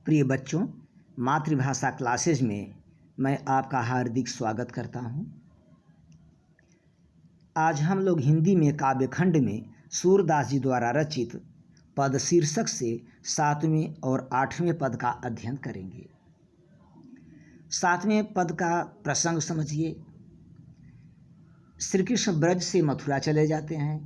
प्रिय बच्चों, मातृभाषा क्लासेज में मैं आपका हार्दिक स्वागत करता हूं। आज हम लोग हिंदी में काव्यखंड में सूरदास जी द्वारा रचित पद शीर्षक से 7वें और 8वें पद का अध्ययन करेंगे। 7वें पद का प्रसंग समझिए। श्री कृष्ण ब्रज से मथुरा चले जाते हैं।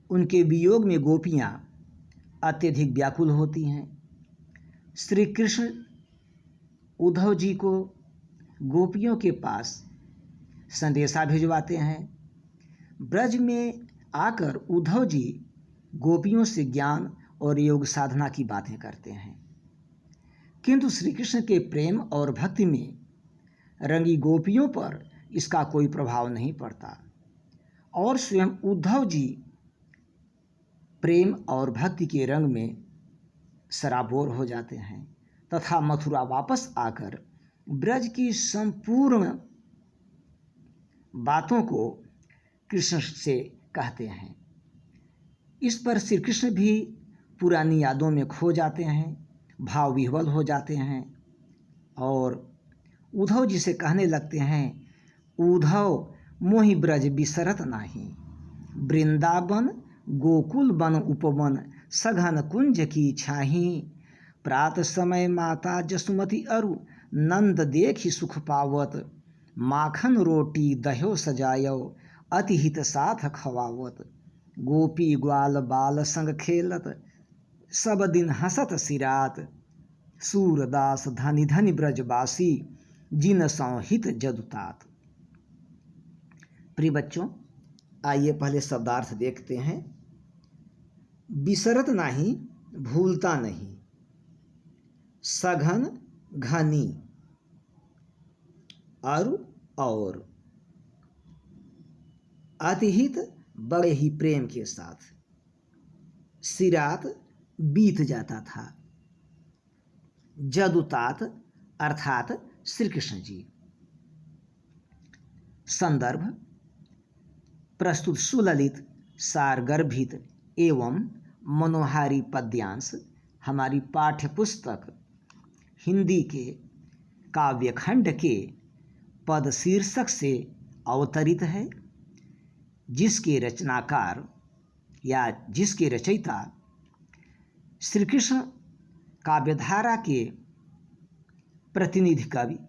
उनके वियोग में गोपियाँ अत्यधिक व्याकुल होती हैं। श्री कृष्ण उद्धव जी को गोपियों के पास संदेशा भिजवाते हैं। ब्रज में आकर उद्धव जी गोपियों से ज्ञान और योग साधना की बातें करते हैं, किंतु श्री कृष्ण के प्रेम और भक्ति में रंगी गोपियों पर इसका कोई प्रभाव नहीं पड़ता और स्वयं उद्धव जी प्रेम और भक्ति के रंग में सराबोर हो जाते हैं तथा मथुरा वापस आकर ब्रज की संपूर्ण बातों को कृष्ण से कहते हैं। इस पर श्री कृष्ण भी पुरानी यादों में खो जाते हैं, भाव विह्वल हो जाते हैं और उद्धव जी से कहने लगते हैं, उद्धव मोहि ब्रज बिसरत नाही, वृंदावन गोकुल बन उपवन सघन कुंज की छाही, प्रात समय माता जसुमती अरु नंद देखी सुख पावत, माखन रोटी दह्यो सजायो अति हित साथ खवावत, गोपी ग्वाल बाल संग खेलत सब दिन हसत सिरात, सूरदास धनि धनि ब्रजवासी जिन संहित जदुतात। प्रिय बच्चों, आइए पहले शब्दार्थ देखते हैं। बिसरत नहीं, भूलता नहीं, सघन घनी और अतिहित बड़े ही प्रेम के साथ, सिरात बीत जाता था, जदुतात अर्थात श्री कृष्ण जी। संदर्भ प्रस्तुत सुललित सारगर्भित एवं मनोहारी पद्यांश हमारी पाठ्य पुस्तक हिंदी के काव्यखंड के पद शीर्षक से अवतरित है, जिसके रचनाकार या जिसके रचयिता श्री कृष्ण काव्यधारा के प्रतिनिधि कवि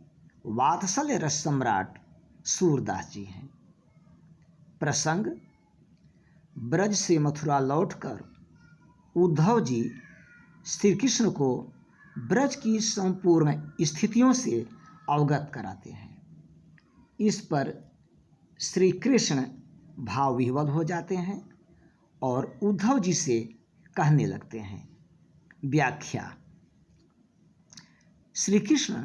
वात्सल्य रस सम्राट सूरदास जी हैं। प्रसंग, ब्रज से मथुरा लौटकर उद्धव जी श्री कृष्ण को ब्रज की संपूर्ण स्थितियों से अवगत कराते हैं। इस पर श्री कृष्ण भाव विह्वल हो जाते हैं और उद्धव जी से कहने लगते हैं। व्याख्या। श्री कृष्ण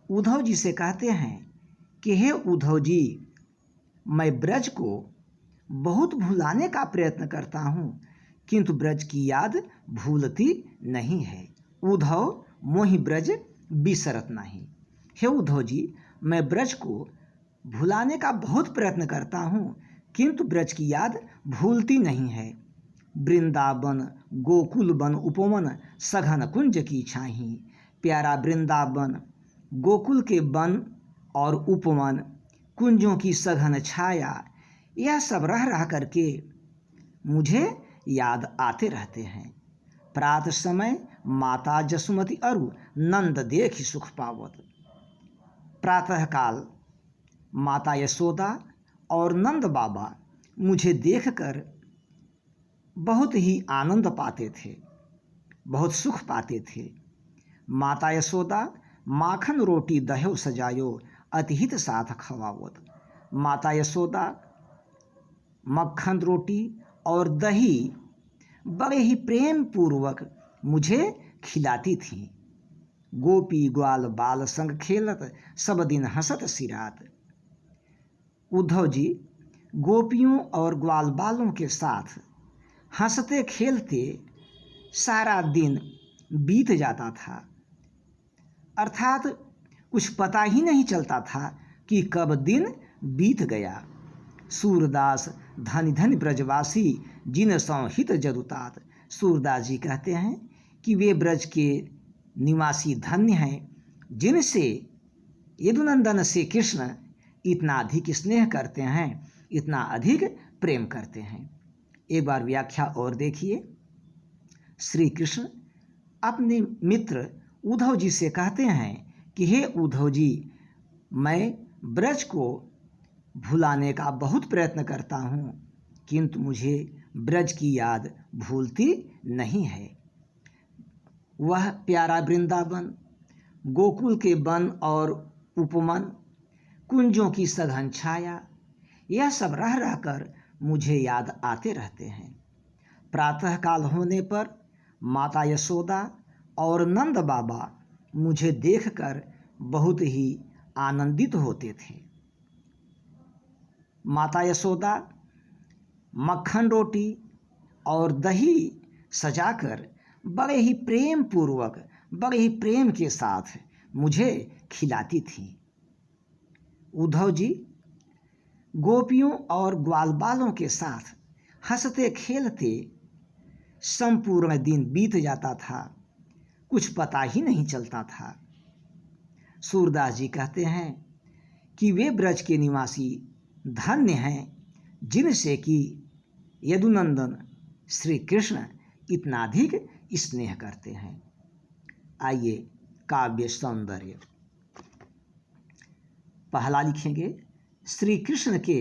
उद्धव जी से कहते हैं कि हे उद्धव जी, मैं ब्रज को बहुत भुलाने का प्रयत्न करता हूँ, किंतु ब्रज की याद भूलती नहीं है। उद्धव मोहि ब्रज बिसरत नहीं। हे उद्धव जी, मैं ब्रज को भुलाने का बहुत प्रयत्न करता हूँ, किंतु ब्रज की याद भूलती नहीं है। वृंदावन गोकुल बन उपवन सघन कुंज की छाही। प्यारा वृंदावन, गोकुल के वन और उपवन, कुंजों की सघन छाया, यह सब रह रह करके मुझे याद आते रहते हैं। प्रातः समय माता जसुमती अरु नंद देखी सुख पावत। प्रातःकाल माता यशोदा और नंद बाबा मुझे देखकर बहुत ही आनंद पाते थे, बहुत सुख पाते थे। माता यशोदा माखन रोटी दह्यो सजायो अतिहित साथ खवावत। माता यशोदा मक्खन रोटी और दही बड़े ही प्रेम पूर्वक मुझे खिलाती थीं। गोपी ग्वाल बाल संग खेलत सब दिन हंसत सिरात। उद्धव जी गोपियों और ग्वाल बालों के साथ हंसते खेलते सारा दिन बीत जाता था, अर्थात कुछ पता ही नहीं चलता था कि कब दिन बीत गया। सूरदास धनि धनि ब्रजवासी जिन संहित जदुतात। सूरदास जी कहते हैं कि वे ब्रज के निवासी धन्य हैं, जिनसे यदुनंदन श्री कृष्ण इतना अधिक स्नेह करते हैं, इतना अधिक प्रेम करते हैं। एक बार व्याख्या और देखिए। श्री कृष्ण अपने मित्र उद्धव जी से कहते हैं कि हे उद्धव जी, मैं ब्रज को भुलाने का बहुत प्रयत्न करता हूँ, किंतु मुझे ब्रज की याद भूलती नहीं है। वह प्यारा वृंदावन, गोकुल के वन और उपवन, कुंजों की सघन छाया, यह सब रह रहकर मुझे याद आते रहते हैं। प्रातःकाल होने पर माता यशोदा और नंद बाबा मुझे देखकर बहुत ही आनंदित होते थे। माता यशोदा मक्खन रोटी और दही सजाकर बड़े ही प्रेम पूर्वक, बड़े ही प्रेम के साथ मुझे खिलाती थी। उद्धव जी गोपियों और ग्वाल बालों के साथ हंसते खेलते संपूर्ण दिन बीत जाता था, कुछ पता ही नहीं चलता था। सूरदास जी कहते हैं कि वे ब्रज के निवासी धन्य हैं, जिनसे कि यदुनंदन श्री कृष्ण इतना अधिक स्नेह करते हैं। आइए काव्य सौंदर्य। पहला लिखेंगे, श्री कृष्ण के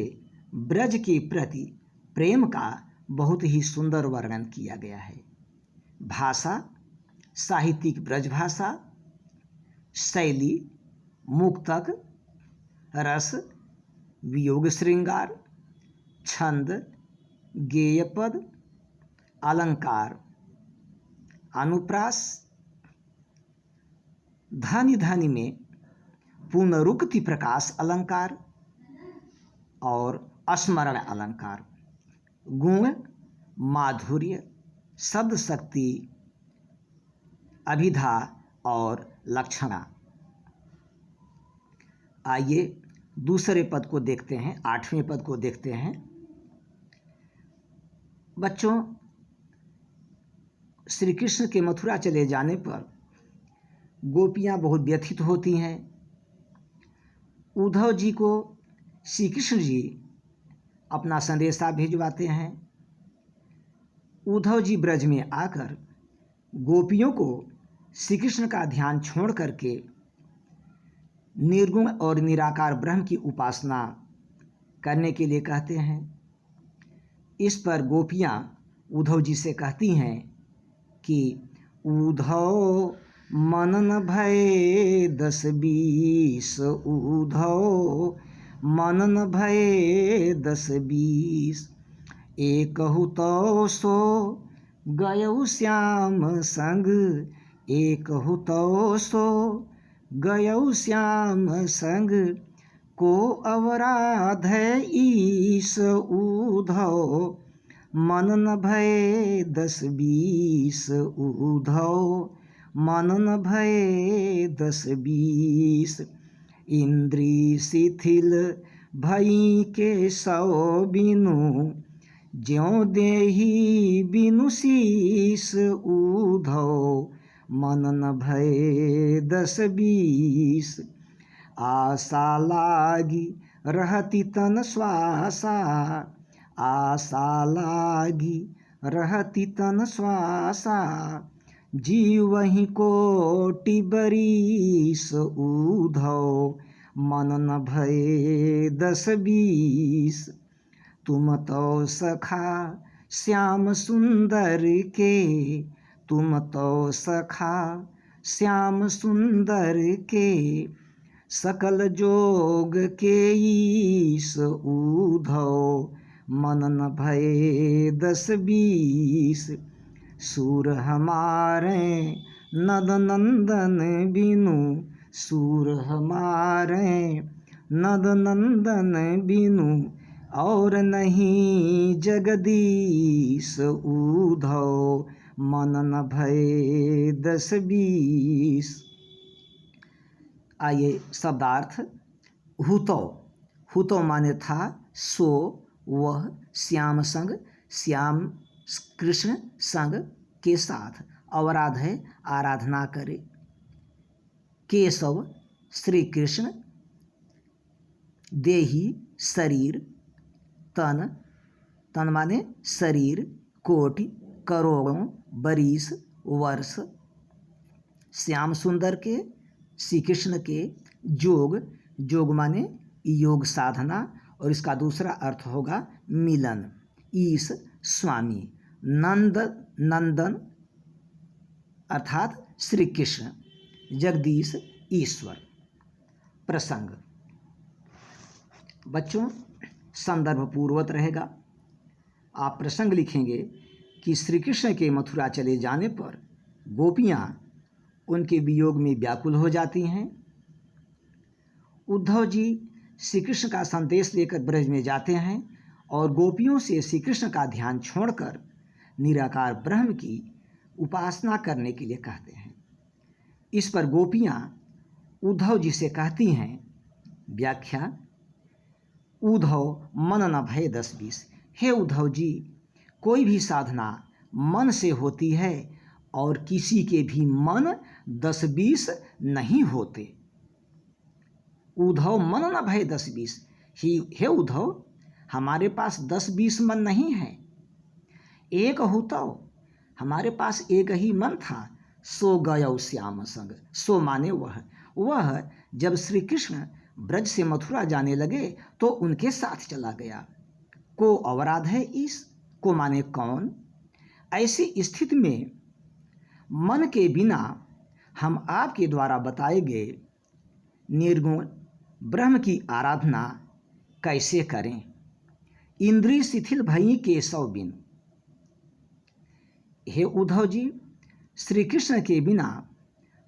ब्रज के प्रति प्रेम का बहुत ही सुंदर वर्णन किया गया है। भाषा साहित्यिक ब्रज भाषा, शैली मुक्तक, रस वियोग श्रृंगार, छंद गेय पद, अलंकार अनुप्रास, धनी धनी में पुनरुक्ति प्रकाश अलंकार और स्मरण अलंकार, गुण माधुर्य, शब्द शक्ति, अभिधा और लक्षणा। आइए दूसरे पद को देखते हैं, 8वें पद को देखते हैं। बच्चों, श्री कृष्ण के मथुरा चले जाने पर गोपियाँ बहुत व्यथित होती हैं। उद्धव जी को श्री कृष्ण जी अपना संदेशा भिजवाते हैं। उद्धव जी ब्रज में आकर गोपियों को श्री कृष्ण का ध्यान छोड़ करके निर्गुण और निराकार ब्रह्म की उपासना करने के लिए कहते हैं। इस पर गोपियाँ उद्धव जी से कहती हैं कि उद्धव मनन भय 10-20, उद्धव मनन भय 10-20, एकहु तो सो गयउ श्याम संग, एकहु तो सो गयउ श्याम संग, को अवराध ईस उद्धव मनन भय 10-20, उद्धव मनन भय 10-20, इंद्री शिथिल भई के सौ बिनु, ज्यों देही बिनु शीस, उद्धव मनन भय 10-20, आशा लागी रहती तन श्वासा, आशा लागी रहती तन श्वासा, जीवहि कोटि बरीस, उद्धव मनन भय 10-20, तुम तो सखा श्याम सुंदर के, तुम तो सखा श्याम सुंदर के, सकल जोग के ईस, उद्धव मनन भय 10-20, सूर हमारे नद नंदन बिनु, सूर हमारे नद नंदन बिनु, और नहीं जगदीश, उद्धव मनन भय 10-20। आइए शब्दार्थ। हुतो, हुतो माने था सो, वह, श्याम संग, श्याम कृष्ण संग के साथ, अवराध है आराधना करे, केशव श्री कृष्ण देहि शरीर तन, तन माने शरीर, कोटि करोड़ों बरिस वर्ष, श्याम सुंदर के श्री कृष्ण के जोग, जोग माने योग साधना, और इसका दूसरा अर्थ होगा मिलन, ईश स्वामी, नंद नंदन अर्थात श्री कृष्ण, जगदीश ईश्वर। प्रसंग बच्चों संदर्भ पूर्वक रहेगा। आप प्रसंग लिखेंगे कि श्री कृष्ण के मथुरा चले जाने पर गोपियाँ उनके वियोग में व्याकुल हो जाती हैं। उद्धव जी श्री कृष्ण का संदेश लेकर ब्रज में जाते हैं और गोपियों से श्री कृष्ण का ध्यान छोड़कर निराकार ब्रह्म की उपासना करने के लिए कहते हैं। इस पर गोपियाँ उद्धव जी से कहती हैं, व्याख्या, उद्धव मन न भय 10-20। हे उद्धव जी, कोई भी साधना मन से होती है और किसी के भी मन 10-20 नहीं होते। उद्धव मन न भय 10-20। हे उद्धव, हमारे पास 10-20 मन नहीं है, एक होता, हमारे पास एक ही मन था। सो गयो श्याम संग, सो माने वह जब श्री कृष्ण ब्रज से मथुरा जाने लगे तो उनके साथ चला गया। को अवराध है इस, को माने कौन। ऐसी स्थिति में मन के बिना हम आपके द्वारा बताए गए निर्गुण ब्रह्म की आराधना कैसे करें। इंद्रिय शिथिल भई के सौ बिन। हे उद्धव जी, श्री कृष्ण के बिना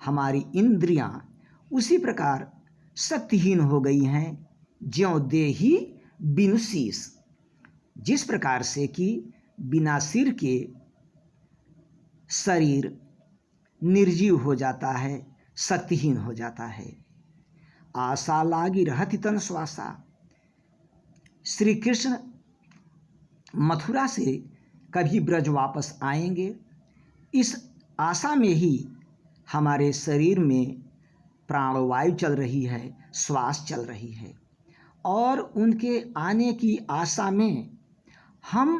हमारी इंद्रियां उसी प्रकार शक्तिहीन हो गई हैं ज्यों देही बिनु शीस। जिस प्रकार से कि बिना सिर के शरीर निर्जीव हो जाता है, शक्तिहीन हो जाता है। आशा लागी रहती तन श्वासा। श्री कृष्ण मथुरा से कभी ब्रज वापस आएंगे, इस आशा में ही हमारे शरीर में प्राणवायु चल रही है, श्वास चल रही है, और उनके आने की आशा में हम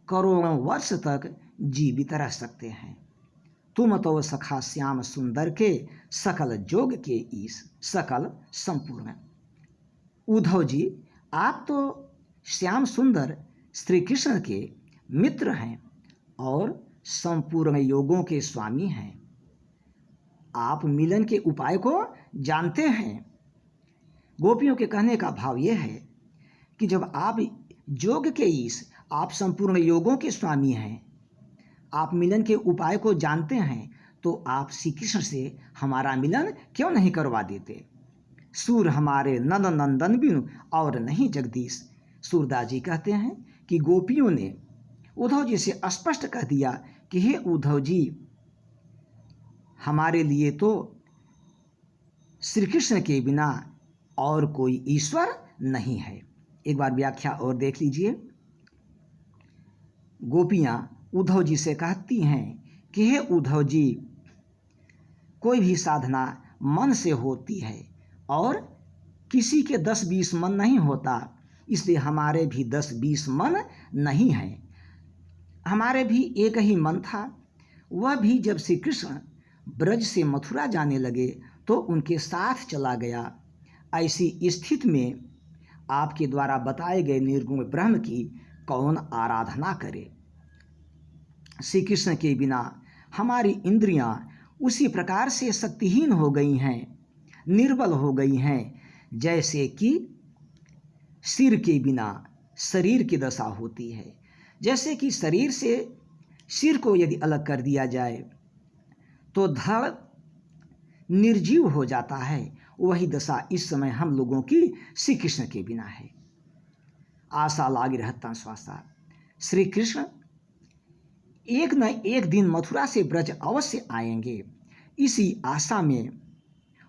करोड़ों वर्ष तक जीवित रह सकते हैं। तुम तो सखा श्याम सुंदर के सकल जोग के ईश, सकल संपूर्ण। उद्धव जी, आप तो श्याम सुंदर श्री कृष्ण के मित्र हैं और संपूर्ण योगों के स्वामी हैं। आप मिलन के उपाय को जानते हैं। गोपियों के कहने का भाव यह है कि जब आप जोग के ईश, आप संपूर्ण योगों के स्वामी हैं, आप मिलन के उपाय को जानते हैं, तो आप श्री कृष्ण से हमारा मिलन क्यों नहीं करवा देते। सूर हमारे नंद नंदन बिनु और नहीं जगदीश। सूरदास जी कहते हैं कि गोपियों ने उद्धव जी से स्पष्ट कह दिया कि हे उद्धव जी, हमारे लिए तो श्री कृष्ण के बिना और कोई ईश्वर नहीं है। एक बार व्याख्या और देख लीजिए। गोपियाँ उद्धव जी से कहती हैं कि हे उद्धव जी, कोई भी साधना मन से होती है और किसी के 10-20 मन नहीं होता, इसलिए हमारे भी 10-20 मन नहीं हैं। हमारे भी एक ही मन था, वह भी जब श्री कृष्ण ब्रज से मथुरा जाने लगे तो उनके साथ चला गया। ऐसी स्थिति में आपके द्वारा बताए गए निर्गुण ब्रह्म की कौन आराधना करे। श्री कृष्ण के बिना हमारी इंद्रियां उसी प्रकार से शक्तिहीन हो गई हैं, निर्बल हो गई हैं, जैसे कि सिर के बिना शरीर की दशा होती है। जैसे कि शरीर से सिर को यदि अलग कर दिया जाए तो धड़ निर्जीव हो जाता है, वही दशा इस समय हम लोगों की श्री कृष्ण के बिना है। आशा लागी रहता श्वासा। श्री कृष्ण एक न एक दिन मथुरा से ब्रज अवश्य आएंगे, इसी आशा में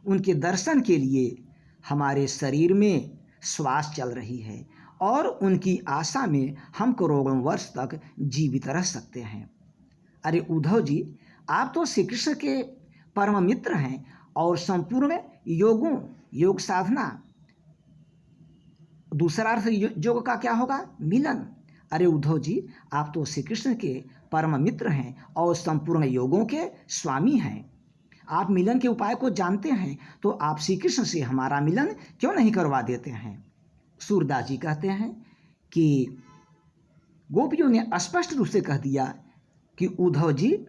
उनके दर्शन के लिए हमारे शरीर में श्वास चल रही है और उनकी आशा में हम करोड़ों वर्ष तक जीवित रह सकते हैं। अरे उद्धव जी, आप तो श्री कृष्ण के परम मित्र हैं और संपूर्ण योगों, योग साधना। दूसरा अर्थ योग का क्या होगा? मिलन। अरे उद्धव जी, आप तो श्री कृष्ण के परम मित्र हैं और संपूर्ण योगों के स्वामी हैं। आप मिलन के उपाय को जानते हैं, तो आप श्री कृष्ण से हमारा मिलन क्यों नहीं करवा देते हैं? सूरदास जी कहते हैं कि गोपियों ने स्पष्ट रूप से कह दिया कि उद्धव जी,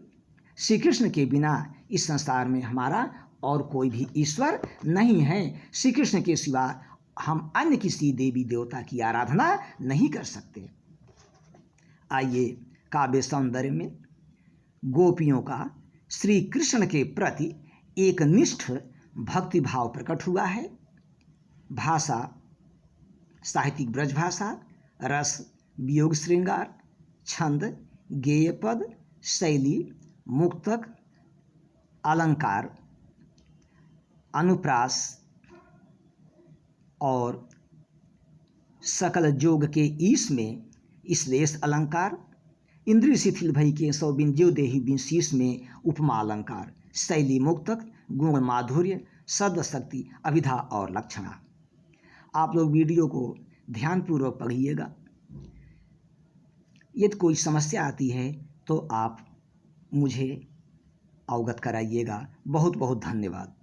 श्री कृष्ण के बिना इस संसार में हमारा और कोई भी ईश्वर नहीं है। श्री कृष्ण के सिवा हम अन्य किसी देवी देवता की आराधना नहीं कर सकते। आइए, काव्य सौंदर्य में गोपियों का श्री कृष्ण के प्रति एक निष्ठ भक्ति भाव प्रकट हुआ है। भाषा साहित्यिक ब्रज भाषा, रस वियोग श्रृंगार, छंद गेय पद, शैली मुक्तक, अलंकार अनुप्रास और सकल जोग के ईश में श्लेष अलंकार, इंद्रिय शिथिल भई के सौ बिन ज्यो देहि बिन शीश में उपमा अलंकार, शैली मुक्तक, गुण माधुर्य, शब्द शक्ति, अभिधा और लक्षणा। आप लोग वीडियो को ध्यानपूर्वक पढ़िएगा। यदि कोई समस्या आती है तो आप मुझे अवगत कराइएगा। बहुत बहुत धन्यवाद।